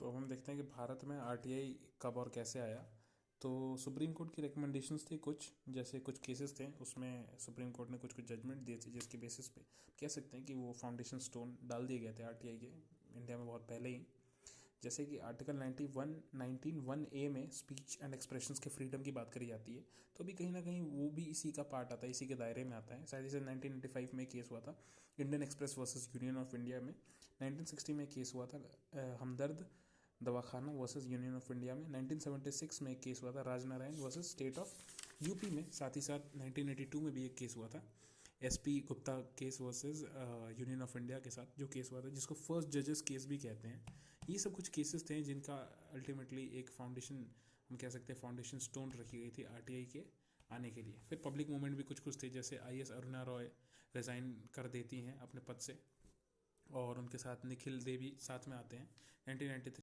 तो हम देखते हैं कि भारत में आरटीआई कब और कैसे आया। तो सुप्रीम कोर्ट की रिकमेंडेशंस थी कुछ, जैसे कुछ केसेस थे उसमें सुप्रीम कोर्ट ने कुछ कुछ जजमेंट दिए थे जिसके बेसिस पे कह सकते हैं कि वो फाउंडेशन स्टोन डाल दिए गए थे आरटीआई के इंडिया में बहुत पहले ही। जैसे कि आर्टिकल 19(1) में स्पीच एंड एक्सप्रेशंस के फ्रीडम की बात करी जाती है, तो भी कहीं ना कहीं वो भी इसी का पार्ट आता है, इसी के दायरे में आता है। शायद इसे 1995 में केस हुआ था Indian express versus union of India में। 1960 में केस हुआ था हमदर्द दवाखाना वर्सेस यूनियन ऑफ इंडिया में। 1976 में एक केस हुआ था Rajnarayan versus state of UP में। साथ ही साथ 1982 में भी एक केस हुआ था SP Gupta case versus union of India के साथ, जो केस हुआ था जिसको फर्स्ट जजेस केस भी कहते हैं। ये सब कुछ केसेस थे जिनका अल्टीमेटली एक फाउंडेशन, हम कह सकते हैं फाउंडेशन स्टोन रखी गई थी आरटीआई के आने के लिए। फिर पब्लिक मूवमेंट भी कुछ कुछ थे, जैसे आईएएस अरुणा रॉय रिज़ाइन कर देती हैं अपने पद से और उनके साथ निखिल देवी साथ में आते हैं 1993